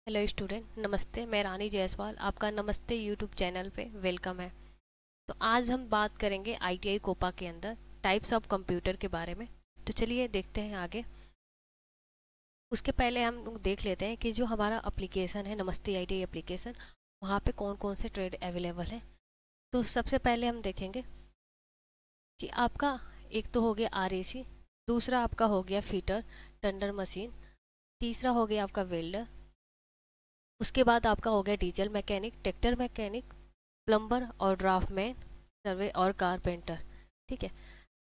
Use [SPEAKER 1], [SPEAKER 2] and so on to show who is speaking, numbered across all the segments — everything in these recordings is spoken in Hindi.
[SPEAKER 1] हेलो स्टूडेंट, नमस्ते। मैं रानी जायसवाल, आपका नमस्ते यूट्यूब चैनल पे वेलकम है। तो आज हम बात करेंगे आईटीआई कोपा के अंदर टाइप्स ऑफ कंप्यूटर के बारे में। तो चलिए देखते हैं आगे। उसके पहले हम लोग देख लेते हैं कि जो हमारा एप्लीकेशन है नमस्ते आईटीआई एप्लीकेशन, वहाँ पे कौन कौन से ट्रेड अवेलेबल है। तो सबसे पहले हम देखेंगे कि आपका एक तो हो गया आरएसी, दूसरा आपका हो गया फीटर टंडर मशीन, तीसरा हो गया आपका वेल्डर, उसके बाद आपका हो गया diesel mechanic, tractor mechanic, plumber और ड्राफ्टमैन, सर्वे और कारपेंटर। ठीक है।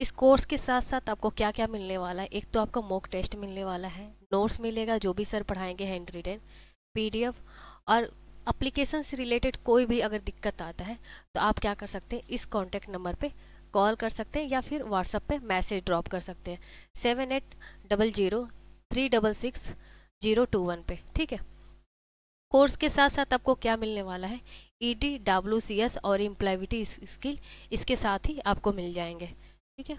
[SPEAKER 1] इस कोर्स के साथ साथ आपको क्या क्या मिलने वाला है, एक तो आपका मॉक टेस्ट मिलने वाला है, नोट्स मिलेगा जो भी सर पढ़ाएंगे हैंड रिटन, पीडीएफ, और एप्लीकेशन से रिलेटेड कोई भी अगर दिक्कत आता है तो आप क्या कर सकते हैं, इस कॉन्टैक्ट नंबर पे कॉल कर सकते हैं या फिर व्हाट्सएप पे मैसेज ड्रॉप कर सकते हैं 7800366021 पे। ठीक है। कोर्स के साथ साथ आपको क्या मिलने वाला है, ईडी, डब्ल्यूसीएस और एम्प्लॉयबिलिटी स्किल इसके साथ ही आपको मिल जाएंगे। ठीक है।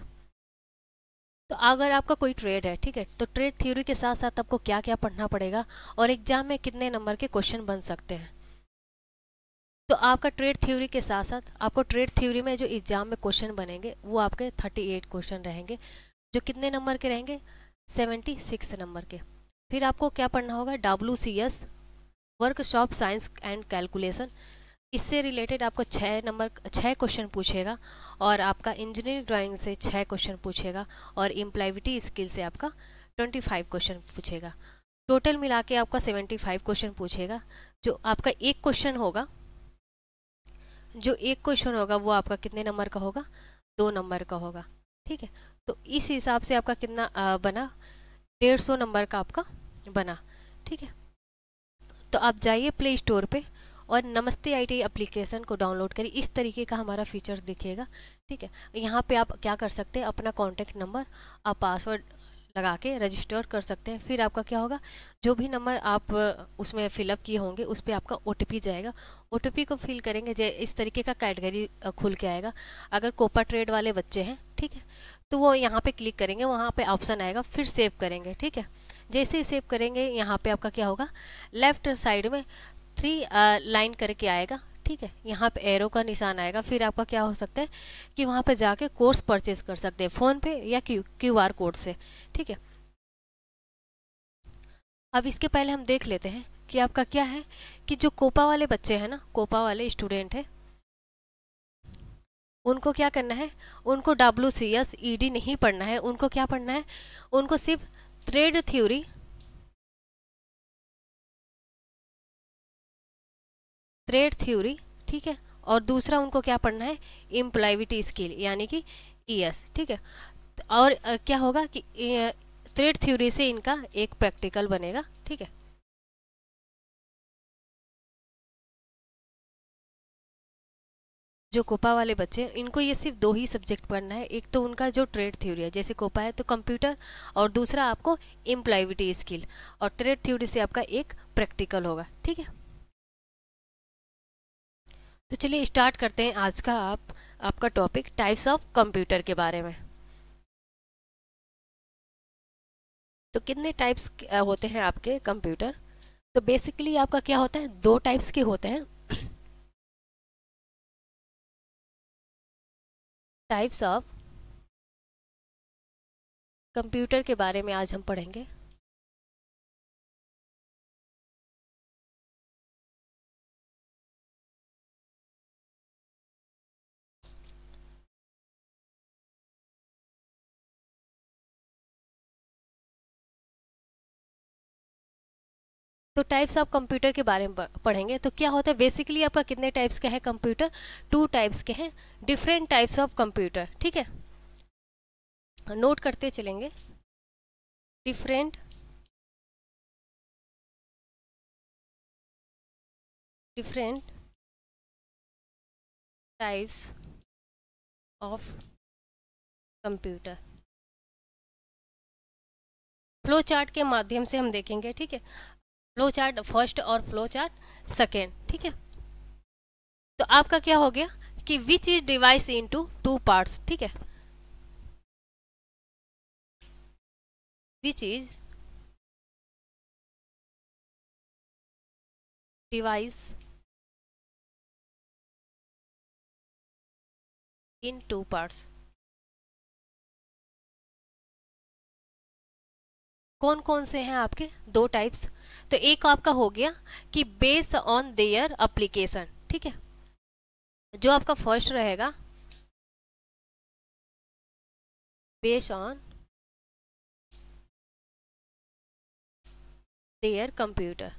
[SPEAKER 1] तो अगर आपका कोई ट्रेड है, ठीक है, तो ट्रेड थ्योरी के साथ साथ आपको क्या क्या पढ़ना पड़ेगा और एग्जाम में कितने नंबर के क्वेश्चन बन सकते हैं। तो आपका ट्रेड थ्योरी के साथ साथ आपको ट्रेड थ्योरी में जो एग्जाम में क्वेश्चन बनेंगे वो आपके 38 क्वेश्चन रहेंगे, जो कितने नंबर के रहेंगे, 76 नंबर के। फिर आपको क्या पढ़ना होगा, डब्ल्यूसीएस वर्कशॉप साइंस एंड कैलकुलेशन, इससे रिलेटेड आपको 6 क्वेश्चन पूछेगा, और आपका इंजीनियरिंग ड्राइंग से 6 क्वेश्चन पूछेगा, और एम्प्लॉयबिलिटी स्किल से आपका 25 क्वेश्चन पूछेगा। टोटल मिला के आपका 75 क्वेश्चन पूछेगा। जो आपका एक क्वेश्चन होगा वो आपका कितने नंबर का होगा, 2 नंबर का होगा। ठीक है। तो इस हिसाब से आपका कितना बना, 150 नंबर का आपका बना। ठीक है। तो आप जाइए प्ले स्टोर पे और नमस्ते आईटी एप्लीकेशन को डाउनलोड करिए। इस तरीके का हमारा फीचर्स दिखेगा। ठीक है। यहाँ पे आप क्या कर सकते हैं, अपना कॉन्टैक्ट नंबर आप पासवर्ड लगा के रजिस्टर कर सकते हैं। फिर आपका क्या होगा, जो भी नंबर आप उसमें फिलअप किए होंगे उस पर आपका ओटीपी जाएगा। ओटीपी को फिल करेंगे, जै इस तरीके का कैटेगरी खुल के आएगा। अगर कोपा ट्रेड वाले बच्चे हैं, ठीक है, तो वो यहाँ पे क्लिक करेंगे, वहाँ पे ऑप्शन आएगा, फिर सेव करेंगे। ठीक है। जैसे ही सेव करेंगे, यहाँ पे आपका क्या होगा, लेफ्ट साइड में 3 लाइन करके आएगा। ठीक है। यहाँ पे एरो का निशान आएगा। फिर आपका क्या हो सकता है कि वहाँ पे जाके कोर्स परचेज कर सकते हैं फ़ोन पे या क्यूआर कोड से। ठीक है। अब इसके पहले हम देख लेते हैं कि आपका क्या है, कि जो कोपा वाले बच्चे हैं ना, कोपा वाले स्टूडेंट हैं, उनको क्या करना है, उनको डब्ल्यूसीएस ईडी नहीं पढ़ना है। उनको क्या पढ़ना है, उनको सिर्फ ट्रेड थ्योरी, ठीक है, और दूसरा उनको क्या पढ़ना है, एम्प्लॉयबिलिटी स्किल यानी कि ईएस। ठीक है। और क्या होगा कि ट्रेड थ्योरी से इनका एक प्रैक्टिकल बनेगा। ठीक है। जो कोपा वाले बच्चे हैं, इनको ये सिर्फ 2 ही सब्जेक्ट पढ़ना है। एक तो उनका जो ट्रेड थ्योरी है, जैसे कोपा है तो कंप्यूटर, और दूसरा आपको एम्प्लॉयबिलिटी स्किल, और ट्रेड थ्योरी से आपका एक प्रैक्टिकल होगा। ठीक है। तो चलिए स्टार्ट करते हैं आज का आपका टॉपिक टाइप्स ऑफ कंप्यूटर के बारे में। तो कितने टाइप्स होते हैं आपके कंप्यूटर। तो बेसिकली आपका क्या होता है, 2 टाइप्स के होते हैं। टाइप्स ऑफ कंप्यूटर के बारे में आज हम पढ़ेंगे। तो टाइप्स ऑफ कंप्यूटर के बारे में पढ़ेंगे। तो क्या होता है, बेसिकली आपका कितने टाइप्स के हैं कंप्यूटर, 2 टाइप्स के हैं, डिफरेंट टाइप्स ऑफ कंप्यूटर। ठीक है। नोट करते चलेंगे, different different types of computer. Flow chart के माध्यम से हम देखेंगे। ठीक है। फ्लो चार्ट फर्स्ट और फ्लो चार्ट सेकेंड। ठीक है। तो आपका क्या हो गया कि which is device into 2 parts. ठीक है। Which is device in two parts. कौन कौन से हैं आपके दो टाइप्स? तो एक आपका हो गया कि बेस ऑन देयर एप्लीकेशन, ठीक है। जो आपका फर्स्ट रहेगा बेस ऑन देयर कंप्यूटर।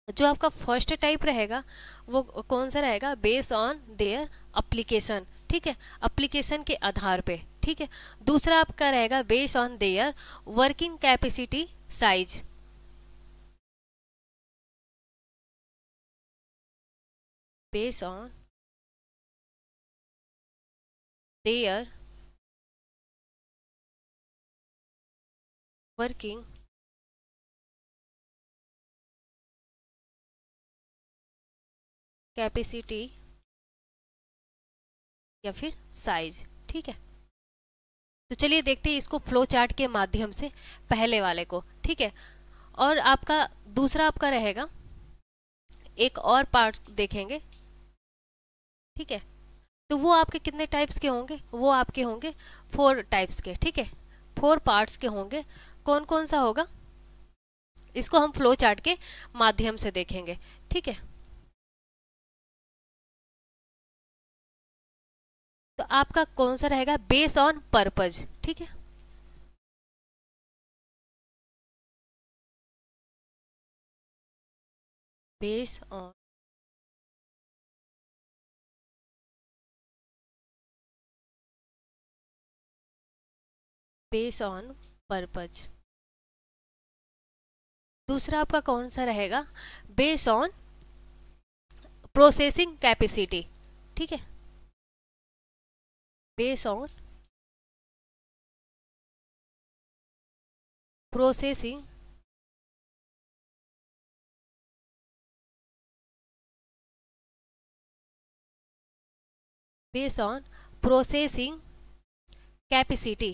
[SPEAKER 1] जो आपका फर्स्ट टाइप रहेगा वो कौन सा रहेगा? बेस ऑन देयर एप्लीकेशन, ठीक है, एप्लीकेशन के आधार पे, ठीक है। दूसरा आपका रहेगा base on their working capacity size. Base on their working capacity या फिर साइज, ठीक है। तो चलिए देखते हैं इसको फ्लो चार्ट के माध्यम से, पहले वाले को, ठीक है। और आपका दूसरा आपका रहेगा, एक और पार्ट देखेंगे, ठीक है। तो वो आपके कितने टाइप्स के होंगे? वो आपके होंगे 4 टाइप्स के, ठीक है, 4 पार्ट्स के होंगे। कौन कौन सा होगा इसको हम फ्लो चार्ट के माध्यम से देखेंगे, ठीक है। तो आपका कौन सा रहेगा? बेस ऑन पर्पज, ठीक है। Base on base on purpose. दूसरा आपका कौन सा रहेगा? बेस ऑन प्रोसेसिंग कैपेसिटी, ठीक है, base on processing base on processing capacity.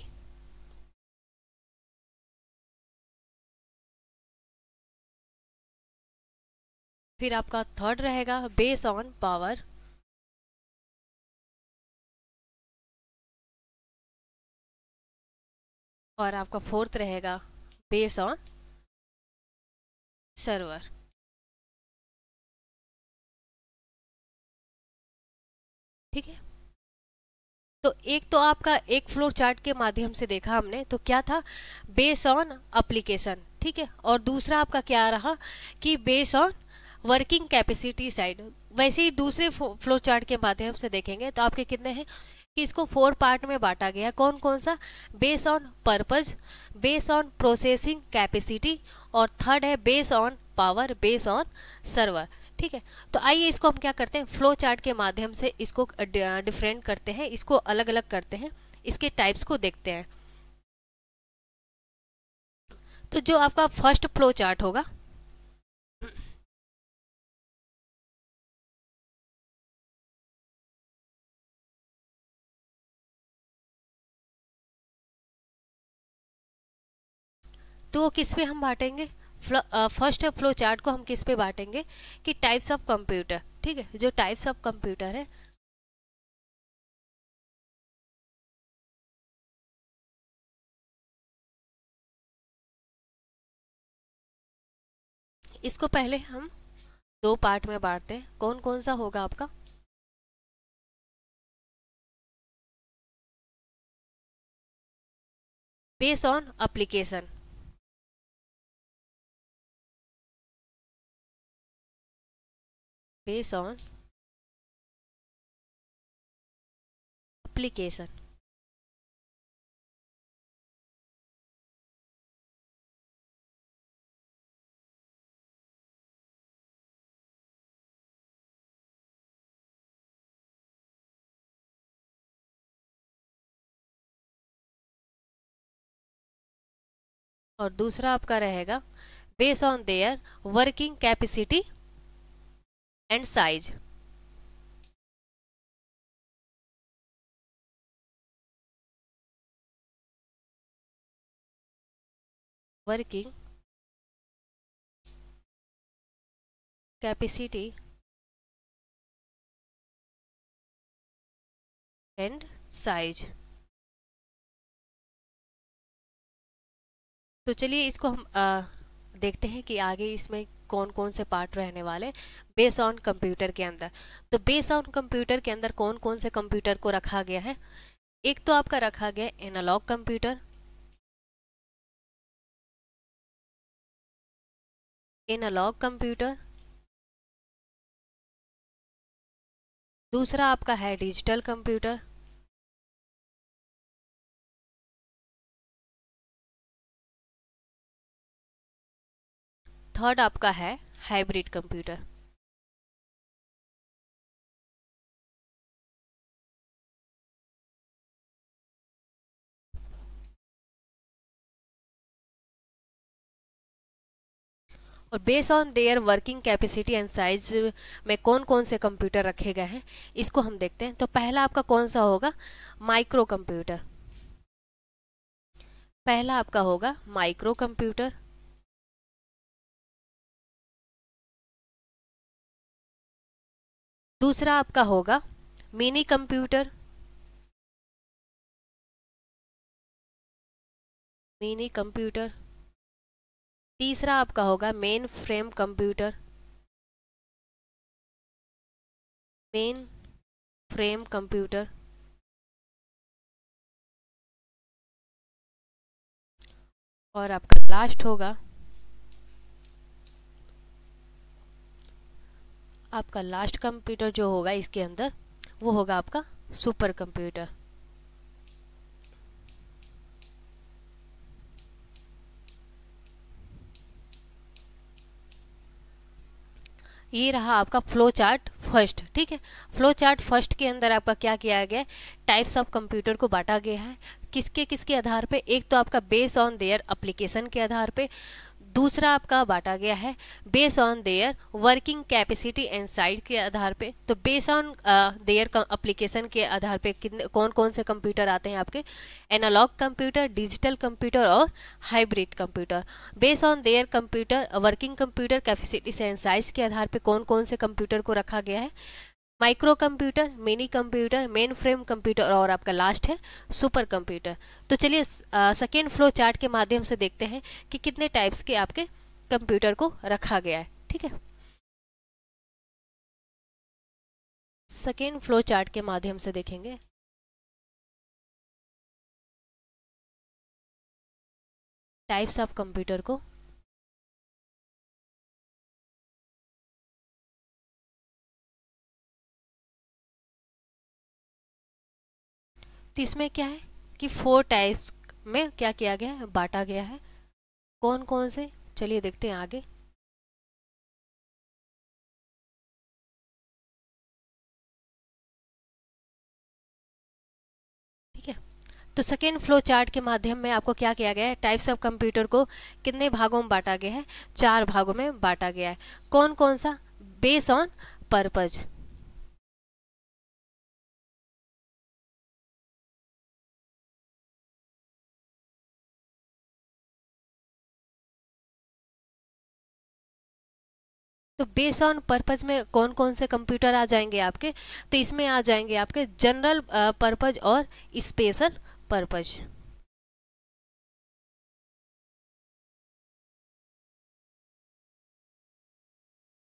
[SPEAKER 1] फिर आपका थर्ड रहेगा बेस ऑन पावर। और आपका फोर्थ रहेगा बेस ऑन सर्वर। ठीक है, तो एक तो आपका एक फ्लोर चार्ट के माध्यम से देखा हमने, तो क्या था? बेस ऑन एप्लीकेशन, ठीक है। और दूसरा आपका क्या रहा कि base on working capacity side. वैसे ही दूसरे फ्लो चार्ट के माध्यम से देखेंगे तो आपके कितने हैं कि इसको 4 पार्ट में बांटा गया। कौन कौन सा? Base on purpose, base on processing capacity, और थर्ड है base on power, base on server, ठीक है। तो आइए इसको हम क्या करते हैं, फ्लो चार्ट के माध्यम से इसको डिफरेंट करते हैं, इसको अलग अलग करते हैं, इसके टाइप्स को देखते हैं। तो जो आपका फर्स्ट फ्लो चार्ट होगा, तो वो किस पे हम बांटेंगे? फर्स्ट फ्लो चार्ट को हम किस पे बांटेंगे कि टाइप्स ऑफ कंप्यूटर, ठीक है। जो टाइप्स ऑफ कंप्यूटर है, इसको पहले हम 2 पार्ट में बांटते हैं। कौन कौन सा होगा आपका? Base on application, base on application, और दूसरा आपका रहेगा base on their working capacity and size. Working capacity and size. तो चलिए इसको हम देखते हैं कि आगे इसमें कौन कौन से पार्ट रहने वाले बेस ऑन कंप्यूटर के अंदर। तो बेस ऑन कंप्यूटर के अंदर कौन कौन से कंप्यूटर को रखा गया है। एक तो आपका रखा गया एनालॉग कंप्यूटर, एनालॉग कंप्यूटर। दूसरा आपका है डिजिटल कंप्यूटर। थर्ड आपका है हाइब्रिड कंप्यूटर। और base on their working capacity and size में कौन कौन से कंप्यूटर रखे गए हैं इसको हम देखते हैं। तो पहला आपका कौन सा होगा, माइक्रो कंप्यूटर। पहला आपका होगा माइक्रो कंप्यूटर। दूसरा आपका होगा मिनी कंप्यूटर, मिनी कंप्यूटर। तीसरा आपका होगा main frame computer, mainframe computer. और आपका लास्ट होगा आपका लास्ट कंप्यूटर जो होगा इसके अंदर वो होगा आपका सुपर कंप्यूटर। ये रहा आपका फ्लो चार्ट फर्स्ट। ठीक है, फ्लो चार्ट फर्स्ट के अंदर आपका क्या किया गया है, टाइप्स ऑफ कंप्यूटर को बांटा गया है किसके किसके आधार पे। एक तो आपका बेस ऑन देयर एप्लीकेशन के आधार पे। दूसरा आपका बांटा गया है base on their working capacity and size के आधार पे। तो बेस ऑन देयर एप्लीकेशन के आधार पे कितने कौन कौन से कंप्यूटर आते हैं आपके, एनालॉग कंप्यूटर, डिजिटल कंप्यूटर और hybrid computer. Base on there computer working computer capacity and size के आधार पे कौन कौन से कंप्यूटर को रखा गया है, micro computer, mini computer, mainframe computer और आपका लास्ट है सुपर कंप्यूटर। तो चलिए सेकेंड फ्लो चार्ट के माध्यम से देखते हैं कि कितने टाइप्स के आपके कंप्यूटर को रखा गया है। ठीक है, सेकेंड फ्लो चार्ट के माध्यम से देखेंगे। टाइप्स ऑफ कंप्यूटर को। तो इसमें क्या है कि 4 टाइप्स में क्या किया गया है, बांटा गया है। कौन कौन से, चलिए देखते हैं आगे। ठीक है, तो सेकेंड फ्लो चार्ट के माध्यम में आपको क्या किया गया है, टाइप्स ऑफ कंप्यूटर को कितने भागों में बांटा गया है, 4 भागों में बांटा गया है। कौन कौन सा, बेस ऑन पर्पज। तो बेस ऑन पर्पज में कौन कौन से कंप्यूटर आ जाएंगे आपके, तो इसमें आ जाएंगे आपके जनरल पर्पज और स्पेशल पर्पज।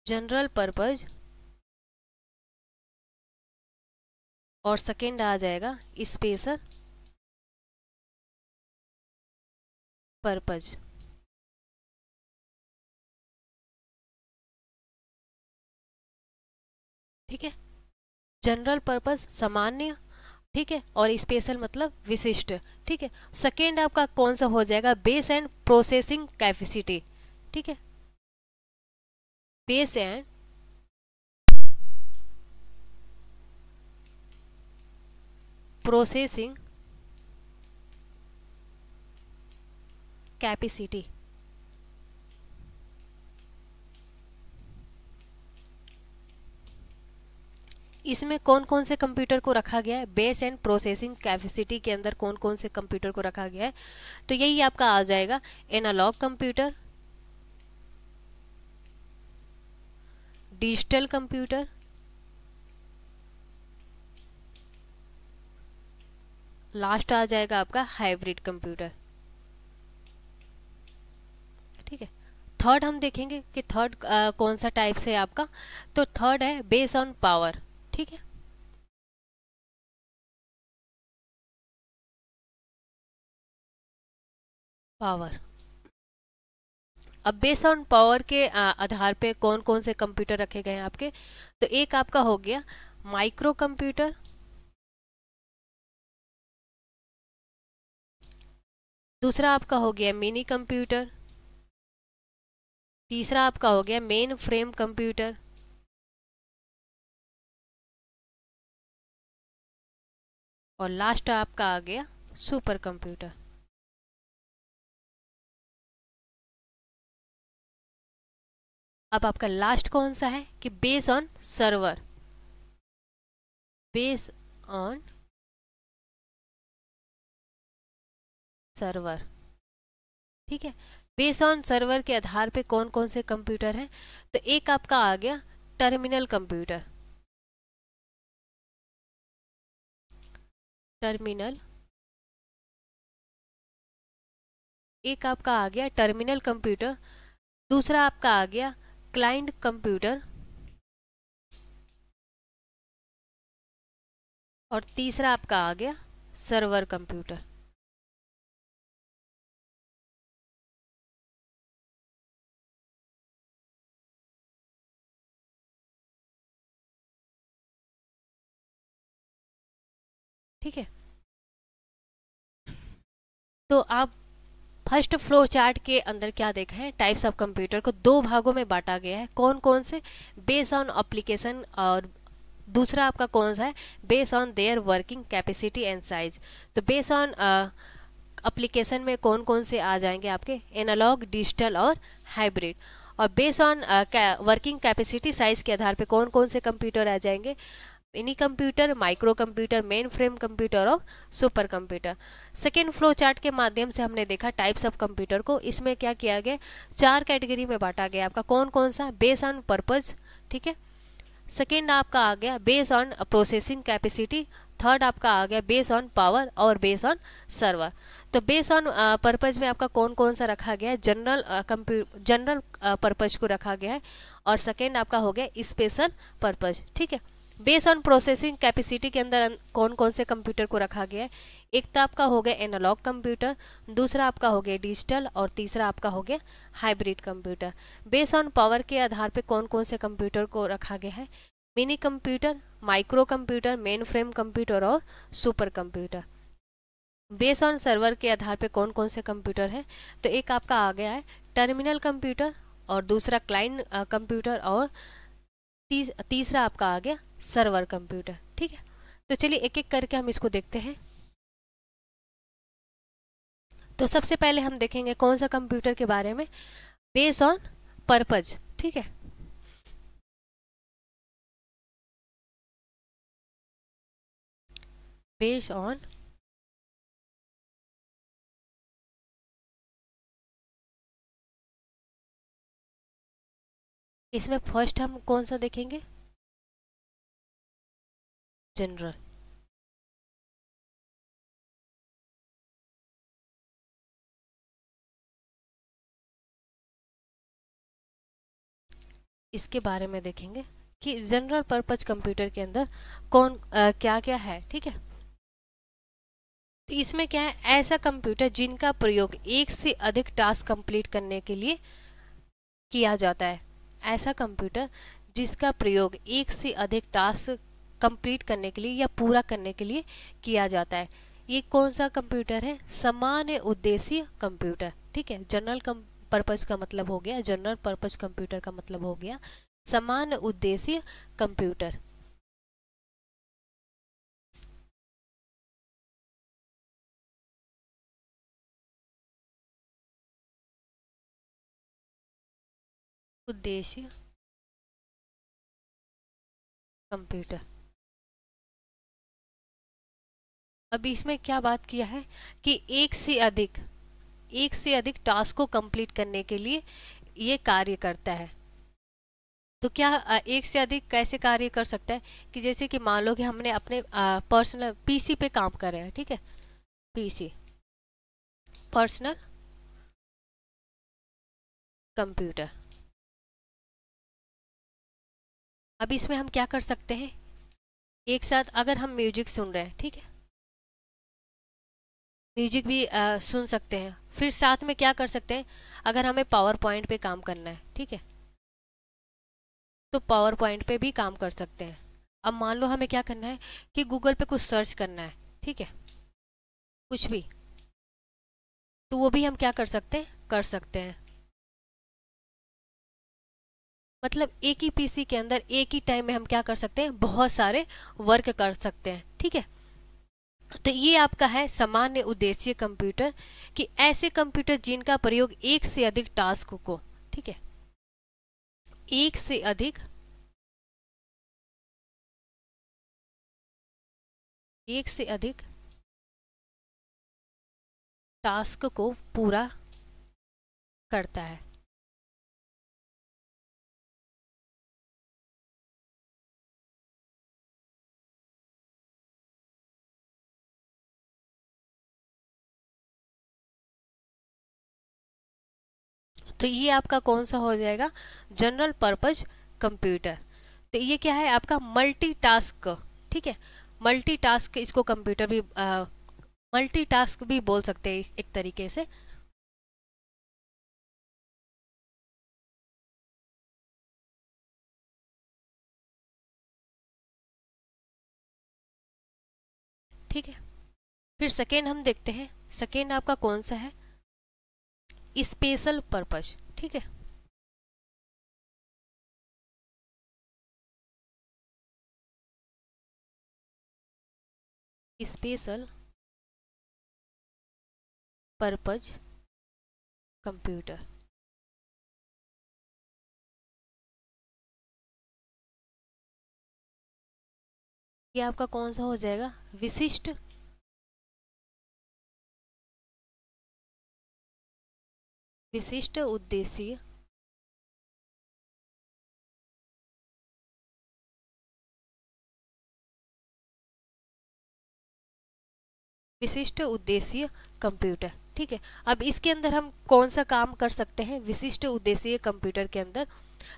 [SPEAKER 1] जनरल पर्पज और सेकेंड आ जाएगा स्पेशल पर्पज। ठीक है, जनरल पर्पज सामान्य, ठीक है, और स्पेशल मतलब विशिष्ट। ठीक है, सेकेंड आपका कौन सा हो जाएगा, बेस एंड प्रोसेसिंग कैपेसिटी। ठीक है, बेस एंड प्रोसेसिंग कैपेसिटी। इसमें कौन कौन से कंप्यूटर को रखा गया है, बेस एंड प्रोसेसिंग कैपेसिटी के अंदर कौन कौन से कंप्यूटर को रखा गया है, तो यही आपका आ जाएगा analogue computer, digital computer, last आ जाएगा आपका हाइब्रिड कंप्यूटर। ठीक है, थर्ड हम देखेंगे कि थर्ड कौन सा टाइप से है आपका, तो थर्ड है बेस ऑन पावर। ठीक है, पावर। अब बेस ऑन पावर के आधार पे कौन कौन से कंप्यूटर रखे गए हैं आपके, तो एक आपका हो गया माइक्रो कंप्यूटर, दूसरा आपका हो गया मिनी कंप्यूटर, तीसरा आपका हो गया मेन फ्रेम कंप्यूटर, और लास्ट आपका आ गया सुपर कंप्यूटर। अब आपका लास्ट कौन सा है कि base on server, base on server. ठीक है, बेस ऑन सर्वर के आधार पे कौन कौन से कंप्यूटर हैं, तो एक आपका आ गया टर्मिनल कंप्यूटर, टर्मिनल, एक आपका आ गया टर्मिनल कंप्यूटर, दूसरा आपका आ गया क्लाइंट कंप्यूटर, और तीसरा आपका आ गया सर्वर कंप्यूटर। ठीक है, तो आप फर्स्ट फ्लो चार्ट के अंदर क्या देखा है, टाइप्स ऑफ कंप्यूटर को दो भागों में बांटा गया है, कौन कौन से, बेस ऑन एप्लीकेशन, और दूसरा आपका कौन सा है base on their working capacity and size. तो बेस ऑन एप्लीकेशन में कौन कौन से आ जाएंगे आपके, एनालॉग, डिजिटल और हाइब्रिड, और base on working capacity size के आधार पे कौन कौन से कंप्यूटर आ जाएंगे, mini computer, micro computer, mainframe computer और super computer. Second flow chart के माध्यम से हमने देखा टाइप्स ऑफ कंप्यूटर को, इसमें क्या किया गया, चार कैटेगरी में बांटा गया आपका, कौन कौन सा, बेस ऑन पर्पज। ठीक है, सेकेंड आपका आ गया base on processing capacity, third आपका आ गया बेस ऑन पावर, और बेस ऑन सर्वर। तो बेस ऑन पर्पज में आपका कौन कौन सा रखा गया है, जनरल पर्पज को रखा गया है, और सेकेंड आपका हो गया स्पेशल पर्पज। ठीक है, बेस ऑन प्रोसेसिंग कैपेसिटी के अंदर कौन कौन से कंप्यूटर को रखा गया है, एक तो आपका हो गया एनालॉग कंप्यूटर, दूसरा आपका हो गया डिजिटल, और तीसरा आपका हो गया hybrid computer. Base on power के आधार पे कौन कौन से कंप्यूटर को रखा गया है, mini computer, micro computer, mainframe computer और super computer. Base on server के आधार पे कौन कौन से कंप्यूटर है, तो एक आपका आ गया है टर्मिनल कंप्यूटर, और दूसरा क्लाइंट कंप्यूटर, और तीसरा आपका आ गया सर्वर कंप्यूटर। ठीक है, तो चलिए एक एक करके हम इसको देखते हैं। तो सबसे पहले हम देखेंगे कौन सा कंप्यूटर के बारे में, बेस ऑन पर्पज। ठीक है, बेस ऑन इसमें फर्स्ट हम कौन सा देखेंगे, जनरल। इसके बारे में देखेंगे कि जनरल पर्पज कंप्यूटर के अंदर कौन क्या क्या है। ठीक है, तो इसमें क्या है, ऐसा कंप्यूटर जिनका प्रयोग एक से अधिक टास्क कंप्लीट करने के लिए किया जाता है, ऐसा कंप्यूटर जिसका प्रयोग एक से अधिक टास्क कंप्लीट करने के लिए या पूरा करने के लिए किया जाता है, ये कौन सा कंप्यूटर है, सामान्य उद्देश्य कंप्यूटर। ठीक है, जनरल पर्पज का मतलब हो गया, जनरल पर्पज कंप्यूटर का मतलब हो गया सामान्य उद्देश्य कंप्यूटर। उद्देश्य कंप्यूटर। अब इसमें क्या बात किया है कि एक से अधिक टास्क को कंप्लीट करने के लिए ये कार्य करता है। तो क्या एक से अधिक कैसे कार्य कर सकता है कि जैसे कि मान लो कि हमने अपने पर्सनल पीसी पे काम कर रहे हैं, ठीक है, पीसी पर्सनल कंप्यूटर। अब इसमें हम क्या कर सकते हैं, एक साथ अगर हम म्यूजिक सुन रहे हैं, ठीक है, म्यूजिक भी सुन सकते हैं। फिर साथ में क्या कर सकते हैं, अगर हमें पावर पॉइंट पे काम करना है, ठीक है, तो पावर पॉइंट पे भी काम कर सकते हैं। अब मान लो हमें क्या करना है कि गूगल पे कुछ सर्च करना है, ठीक है, कुछ भी, तो वो भी हम क्या कर सकते हैं, कर सकते हैं। मतलब एक ही पीसी के अंदर एक ही टाइम में हम क्या कर सकते हैं, बहुत सारे वर्क कर सकते हैं, ठीक है। तो ये आपका है सामान्य उद्देश्य कंप्यूटर, कि ऐसे कंप्यूटर जिनका प्रयोग एक से अधिक टास्क को, ठीक है, एक से अधिक, एक से अधिक टास्क को पूरा करता है। तो ये आपका कौन सा हो जाएगा, जनरल पर्पज कंप्यूटर। तो ये क्या है आपका, मल्टीटास्क, ठीक है, मल्टीटास्क, इसको कंप्यूटर भी मल्टीटास्क भी बोल सकते हैं एक तरीके से। ठीक है, फिर सेकेंड हम देखते हैं, सेकेंड आपका कौन सा है, स्पेशल पर्पज, ठीक है, स्पेशल पर्पज कंप्यूटर। ये आपका कौन सा हो जाएगा, विशिष्ट, विशिष्ट उद्देश्य विशिष्ट उद्देश्य कंप्यूटर, ठीक है। अब इसके अंदर हम कौन सा काम कर सकते हैं विशिष्ट उद्देश्य कंप्यूटर के अंदर,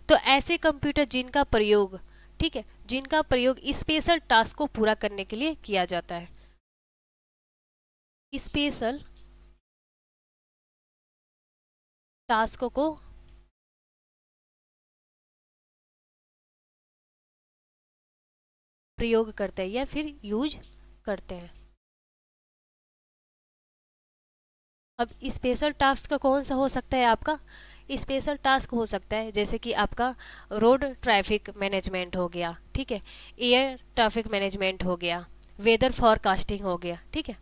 [SPEAKER 1] तो ऐसे कंप्यूटर जिनका प्रयोग, ठीक है, जिनका प्रयोग स्पेशल टास्क को पूरा करने के लिए किया जाता है, स्पेशल टास्क को प्रयोग करते हैं या फिर यूज करते हैं। अब स्पेशल टास्क का कौन सा हो सकता है आपका, स्पेशल टास्क हो सकता है जैसे कि आपका रोड ट्रैफिक मैनेजमेंट हो गया, ठीक है, एयर ट्रैफिक मैनेजमेंट हो गया, वेदर फॉरकास्टिंग हो गया, ठीक है,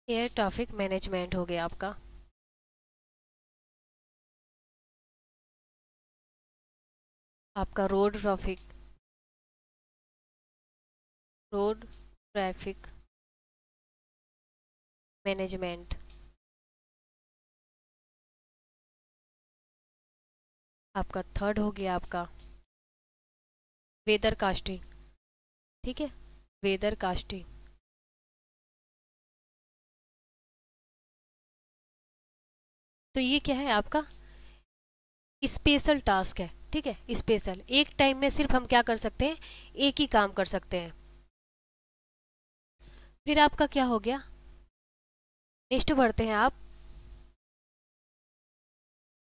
[SPEAKER 1] एयर ट्रैफिक मैनेजमेंट हो गया आपका, आपका रोड ट्रैफिक मैनेजमेंट, आपका थर्ड हो गया आपका वेदर कास्टिंग, ठीक है, वेदर कास्टिंग। तो ये क्या है आपका, स्पेशल टास्क है, ठीक है, स्पेशल, एक टाइम में सिर्फ हम क्या कर सकते हैं, एक ही काम कर सकते हैं। फिर आपका क्या हो गया, नेक्स्ट बढ़ते हैं आप,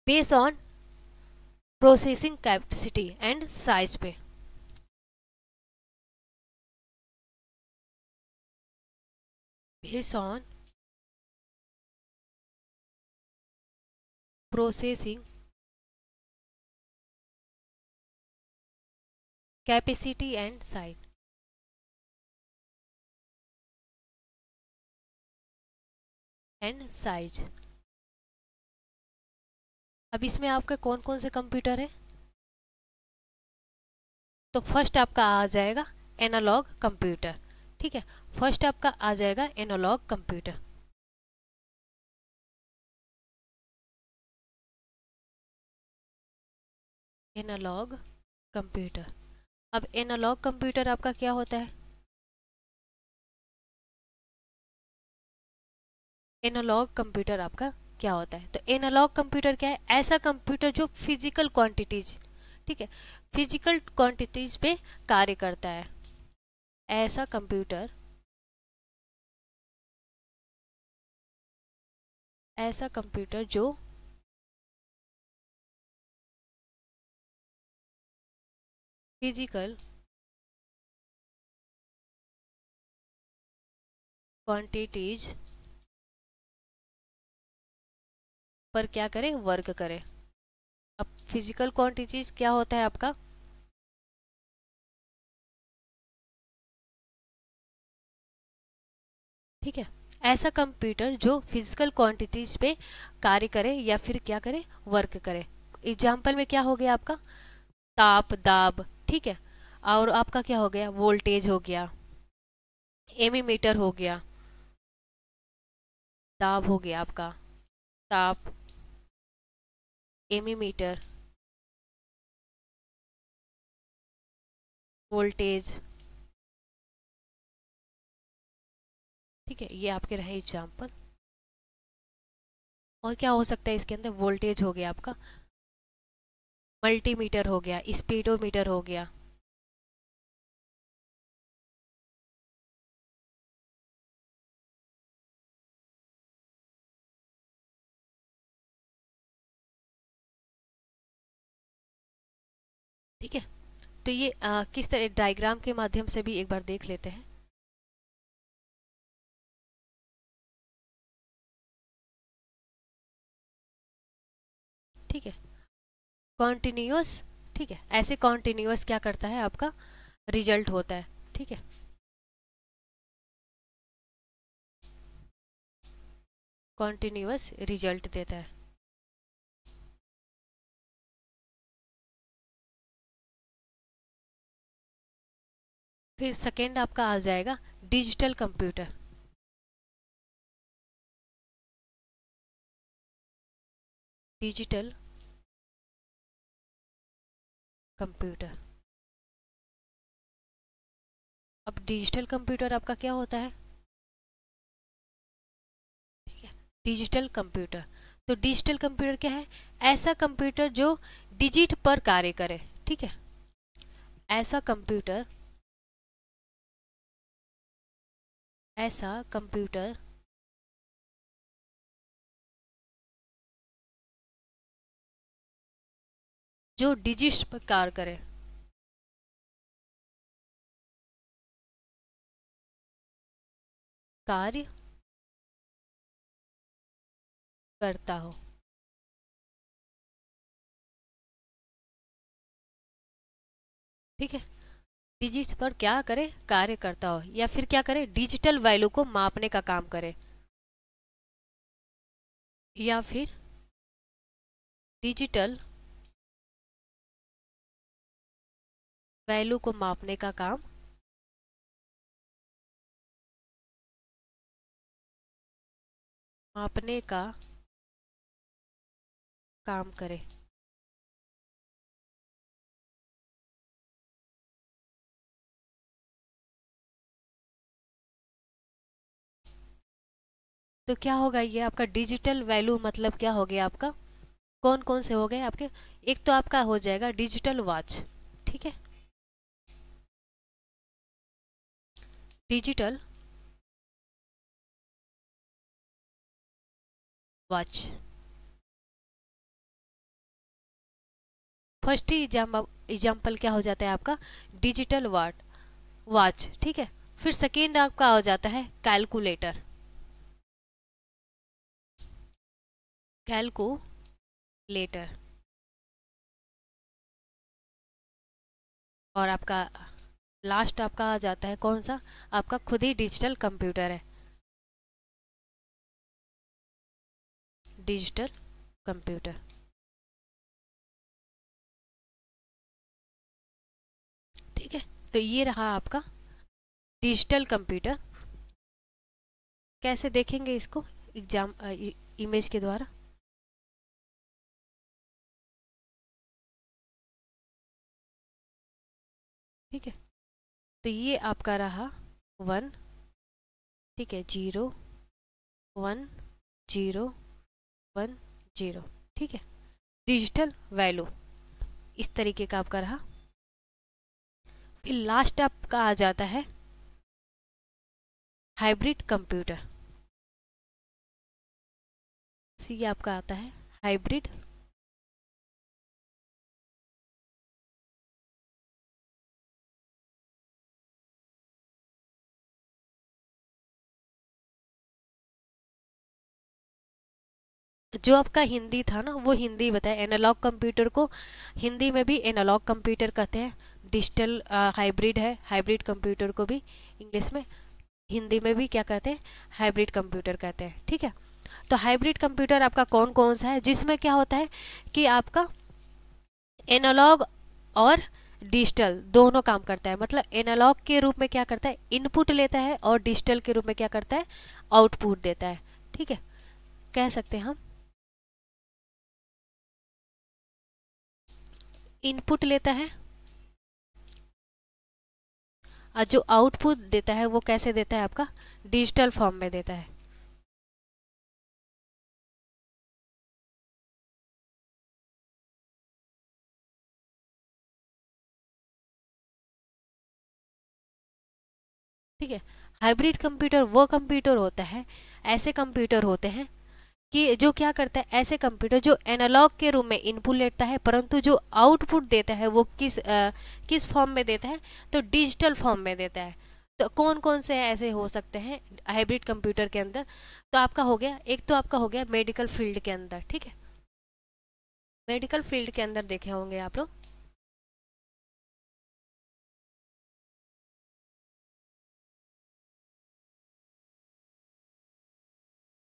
[SPEAKER 1] base on processing capacity and size पे, base on processing capacity and size. अब इसमें आपके कौन कौन से कंप्यूटर है? तो फर्स्ट आपका आ जाएगा एनालॉग कंप्यूटर। ठीक है, फर्स्ट आपका आ जाएगा एनालॉग कंप्यूटर। Analogue computer. अब एनालॉग कंप्यूटर आपका क्या होता है? एनालॉग कंप्यूटर आपका क्या होता है? तो एनालॉग कंप्यूटर क्या है? ऐसा कंप्यूटर जो फिजिकल क्वांटिटीज, ठीक है, फिजिकल क्वांटिटीज पे कार्य करता है। ऐसा कंप्यूटर, ऐसा कंप्यूटर जो फिजिकल क्वांटिटीज पर क्या करे? वर्क करे। अब फिजिकल क्वांटिटीज क्या होता है आपका? ठीक है, ऐसा कंप्यूटर जो फिजिकल क्वांटिटीज पे कार्य करे या फिर क्या करे? वर्क करे। एग्जाम्पल में क्या हो गया आपका? ताप, दाब, ठीक है, और आपका क्या हो गया? वोल्टेज हो गया, एमीमीटर हो गया, दाब हो गया आपका, ताप, एमीमीटर, वोल्टेज। ठीक है, ये आपके रहे एग्जाम्पल। और क्या हो सकता है इसके अंदर? वोल्टेज हो गया आपका, मल्टीमीटर हो गया, स्पीडोमीटर हो गया। ठीक है, तो ये किस तरह डायग्राम के माध्यम से भी एक बार देख लेते हैं। ठीक है, कॉन्टिन्यूअस। ठीक है, ऐसे कॉन्टिन्यूअस क्या करता है आपका? रिजल्ट होता है। ठीक है, कॉन्टिन्यूअस रिजल्ट देता है। फिर सेकेंड आपका आ जाएगा डिजिटल कंप्यूटर। Digital computer. अब डिजिटल कंप्यूटर आपका क्या होता है? ठीक है, डिजिटल कंप्यूटर। तो डिजिटल कंप्यूटर क्या है? ऐसा कंप्यूटर जो डिजिट पर कार्य करे। ठीक है, ऐसा कंप्यूटर, ऐसा कंप्यूटर जो डिजिट पर कार्य करे। कार्य करता हो। ठीक है, डिजिट पर क्या करे? कार्य करता हो, या फिर क्या करे? डिजिटल वैल्यू को मापने का काम करे, या फिर डिजिटल वैल्यू को मापने का काम, मापने का काम करे। तो क्या होगा? ये आपका डिजिटल वैल्यू मतलब क्या हो गया आपका? कौन कौन से हो गए आपके? एक तो आपका हो जाएगा डिजिटल वॉच। ठीक है, डिजिटल वॉच। फर्स्ट ही एग्जाम्पल क्या हो जाता है आपका? Digital watch. ठीक है, फिर सेकेंड आपका हो जाता है कैलकुलेटर। कैलकुलेटर। और आपका लास्ट आपका आ जाता है कौन सा? आपका खुद ही डिजिटल कंप्यूटर है। Digital computer. तो ये रहा आपका डिजिटल कंप्यूटर। कैसे देखेंगे इसको एग्जाम इमेज के द्वारा? ठीक है, तो ये आपका रहा 1, ठीक है, 0 1 0 1 0, ठीक है, डिजिटल वैल्यू इस तरीके का आपका रहा। फिर लास्ट आपका आ जाता है हाइब्रिड कंप्यूटर। सी आपका आता है हाइब्रिड जो आपका हिंदी था ना वो हिंदी बताया। एनालॉग कंप्यूटर को हिंदी में भी एनालॉग कंप्यूटर कहते हैं। डिजिटल हाइब्रिड है, हाइब्रिड कंप्यूटर को भी इंग्लिश में हिंदी में भी क्या कहते हैं, हाइब्रिड कंप्यूटर कहते हैं। ठीक है, तो हाइब्रिड कंप्यूटर आपका कौन कौन सा है, जिसमें क्या होता है कि आपका एनालॉग और डिजिटल दोनों काम करता है। मतलब एनालॉग के रूप में क्या करता है, इनपुट लेता है, और डिजिटल के रूप में क्या करता है, आउटपुट देता है। ठीक है, कह सकते हैं हम इनपुट लेता है और जो आउटपुट देता है वो कैसे देता है, आपका डिजिटल फॉर्म में देता है। ठीक है, हाइब्रिड कंप्यूटर वो कंप्यूटर होता है, ऐसे कंप्यूटर होते हैं कि जो क्या करता है, ऐसे कंप्यूटर जो एनालॉग के रूप में इनपुट लेता है, परंतु जो आउटपुट देता है वो किस फॉर्म में देता है, तो डिजिटल फॉर्म में देता है। तो कौन कौन से ऐसे हो सकते हैं हाइब्रिड कंप्यूटर के अंदर? तो आपका हो गया, एक तो आपका हो गया मेडिकल फील्ड के अंदर। ठीक है, मेडिकल फील्ड के अंदर देखे होंगे आप लोग,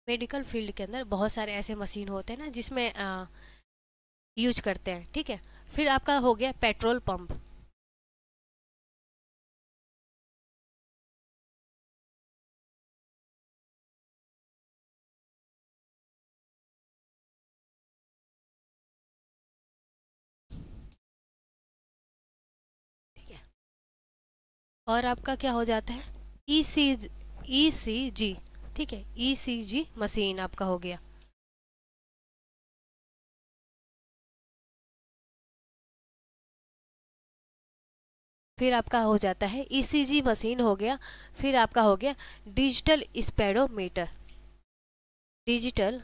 [SPEAKER 1] मेडिकल फील्ड के अंदर बहुत सारे ऐसे मशीन होते हैं ना जिसमें यूज करते हैं। ठीक है, फिर आपका हो गया पेट्रोल पंप। ठीक है, और आपका क्या हो जाता है, ईसीजी। ठीक है, ईसीजी मशीन आपका हो गया। फिर आपका हो जाता है ईसीजी मशीन हो गया। फिर आपका हो गया डिजिटल स्पेडोमीटर, डिजिटल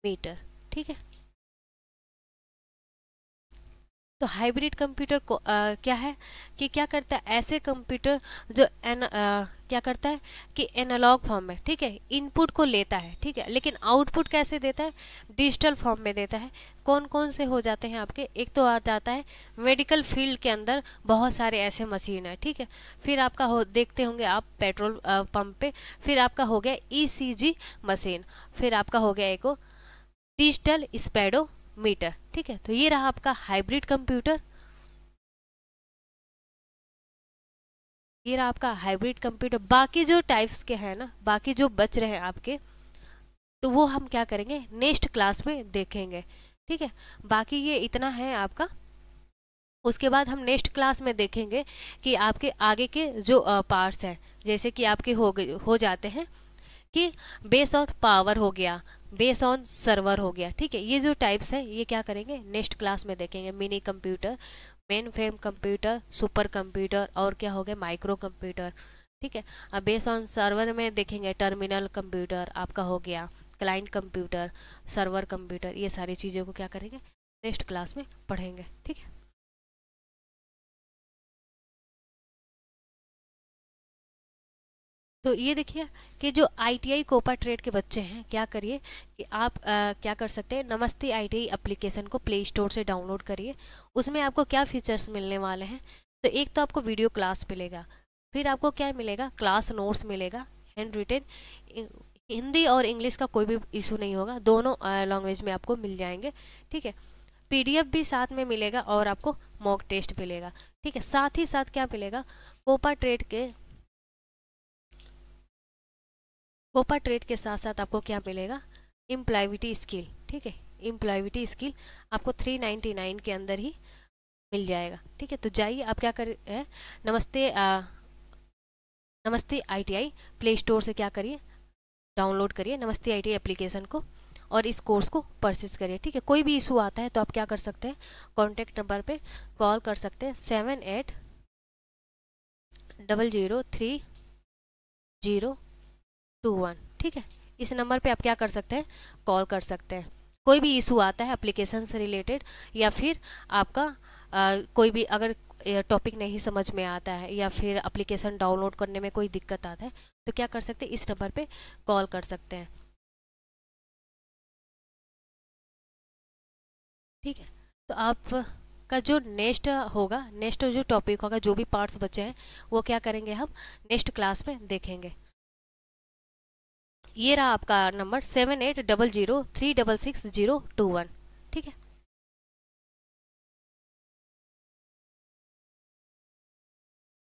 [SPEAKER 1] मीटर। ठीक है, तो हाइब्रिड कंप्यूटर को क्या है कि क्या करता है, ऐसे कंप्यूटर जो क्या करता है कि एनालॉग फॉर्म में, ठीक है, इनपुट को लेता है, ठीक है, लेकिन आउटपुट कैसे देता है, डिजिटल फॉर्म में देता है। कौन कौन से हो जाते हैं आपके, एक तो आ जाता है मेडिकल फील्ड के अंदर बहुत सारे ऐसे मशीन है। ठीक है, फिर आपका हो देखते होंगे आप पेट्रोल पंप पे। फिर आपका हो गया ईसीजी मशीन। फिर आपका हो गया एक डिजिटल स्पेडोमीटर। ठीक है, तो ये रहा आपका हाइब्रिड कंप्यूटर, ये रहा आपका हाइब्रिड कंप्यूटर। बाकी जो टाइप्स के हैं ना, बाकी जो बच रहे हैं आपके, तो वो हम क्या करेंगे, नेक्स्ट क्लास में देखेंगे। ठीक है, बाकी ये इतना है आपका। उसके बाद हम नेक्स्ट क्लास में देखेंगे कि आपके आगे के जो पार्ट्स हैं, जैसे कि आपके हो जाते हैं कि बेस ऑन पावर हो गया, बेस ऑन सर्वर हो गया। ठीक है, ये जो टाइप्स है ये क्या करेंगे, नेक्स्ट क्लास में देखेंगे। Mini computer, mainframe computer, super computer, और क्या हो गया माइक्रो कंप्यूटर। ठीक है, अब बेस ऑन सर्वर में देखेंगे टर्मिनल कंप्यूटर आपका हो गया, क्लाइंट कंप्यूटर, सर्वर कंप्यूटर। ये सारी चीज़ों को क्या करेंगे, नेक्स्ट क्लास में पढ़ेंगे। ठीक है, तो ये देखिए कि जो आईटीआई कोपा ट्रेड के बच्चे हैं, क्या करिए कि आप क्या कर सकते हैं, नमस्ते आईटीआई एप्लीकेशन को प्ले स्टोर से डाउनलोड करिए। उसमें आपको क्या फीचर्स मिलने वाले हैं, तो एक तो आपको वीडियो क्लास मिलेगा, फिर आपको क्या मिलेगा, क्लास नोट्स मिलेगा, हैंड रिटेन। हिंदी और इंग्लिश का कोई भी इशू नहीं होगा, दोनों लैंग्वेज में आपको मिल जाएंगे। ठीक है, PDF भी साथ में मिलेगा और आपको मॉक टेस्ट मिलेगा। ठीक है, साथ ही साथ क्या मिलेगा, कोपा ट्रेड के साथ साथ आपको क्या मिलेगा, एम्प्लॉयबिलिटी स्किल। ठीक है, एम्प्लॉयबिलिटी स्किल आपको 399 के अंदर ही मिल जाएगा। ठीक है, तो जाइए आप क्या कर नमस्ते ITI प्ले स्टोर से क्या करिए, डाउनलोड करिए नमस्ते ITI एप्लीकेशन को और इस कोर्स को परचेस करिए। ठीक है, कोई भी इशू आता है तो आप क्या कर सकते हैं, कॉन्टैक्ट नंबर पे कॉल कर सकते हैं 78003021। ठीक है, इस नंबर पे आप क्या कर सकते हैं, कॉल कर सकते हैं। कोई भी इशू आता है एप्लीकेशन से रिलेटेड या फिर आपका कोई भी अगर टॉपिक नहीं समझ में आता है या फिर एप्लीकेशन डाउनलोड करने में कोई दिक्कत आता है तो क्या कर सकते हैं, इस नंबर पे कॉल कर सकते हैं। ठीक है, तो आप का जो नेक्स्ट जो टॉपिक होगा, जो भी पार्ट्स बचे हैं वो क्या करेंगे, हम नेक्स्ट क्लास में देखेंगे। ये रहा आपका नंबर 7800366021। ठीक है।